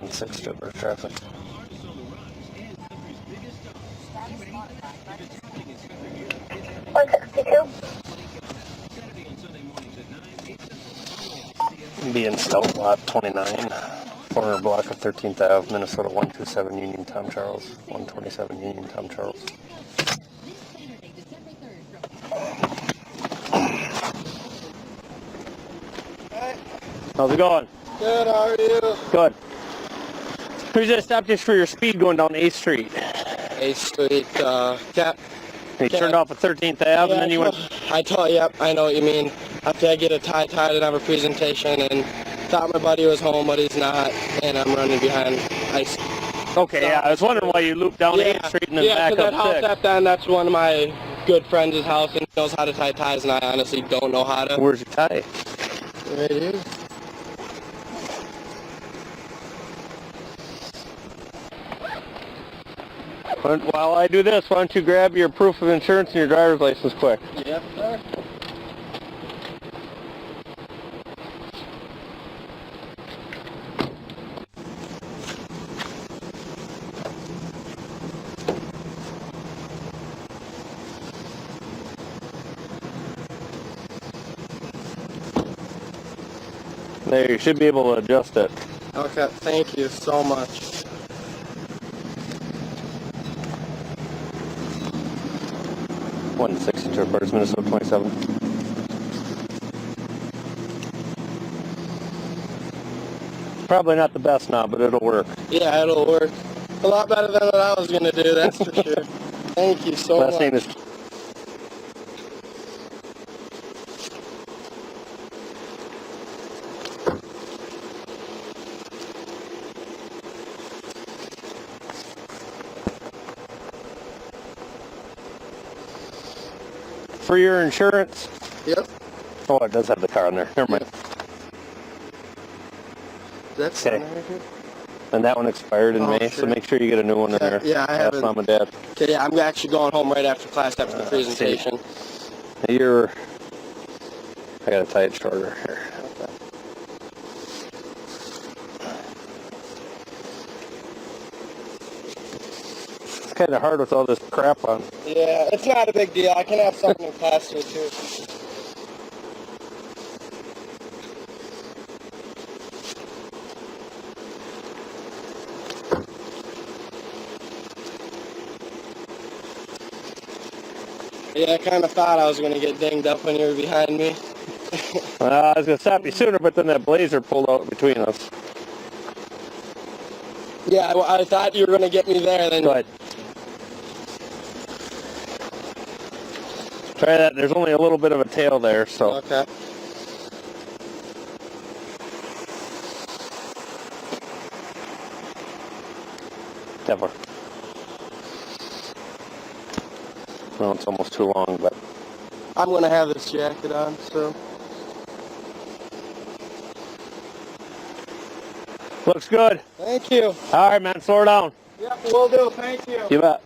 1-6 stripper traffic. Be in Stout Lot 29, corner block of 13th Ave, Minnesota 127 Union, Tom Charles, 127 Union, Tom Charles. How's it going? Good, how are you? Good. We just stopped just for your speed going down 8th Street. 8th Street, You turned off at 13th Ave and then you went... Yep, I know what you mean. After I get a tie, I didn't have a presentation and thought my buddy was home, but he's not, and I'm running behind ice. Okay, yeah, I was wondering why you looped down 8th Street and then back up 6. Yeah, because that house at the end, that's one of my good friends' house, and he knows how to tie ties, and I honestly don't know how to. Where's your tie? Right here. While I do this, why don't you grab your proof of insurance and your driver's license quick? Yep, sir. There, you should be able to adjust it. Okay, thank you so much. One 62 birds, Minnesota 27. Probably not the best knob, but it'll work. Yeah, it'll work. A lot better than what I was going to do, that's for sure. Thank you so much. Last name is... For your insurance? Yep. Oh, it does have the car on there. Never mind. That's okay. And that one expired in May, so make sure you get a new one in there. Yeah, I have. Ask Mom and Dad. Okay, yeah, I'm actually going home right after class after the presentation. I gotta tie it shorter here. Okay. It's kind of hard with all this crap on. Yeah, it's not a big deal. I can have something in class here too. Yeah, I kind of thought I was going to get dinged up when you were behind me. I was going to stop you sooner, but then that blazer pulled out between us. Yeah, I thought you were going to get me there. Then. Go ahead. Try that. There's only a little bit of a tail there, so. Okay. Never. Well, it's almost too long, but... I'm going to have this jacket on, so... Looks good. Thank you. All right, man. Slow her down. Yep, will do. Thank you. You bet.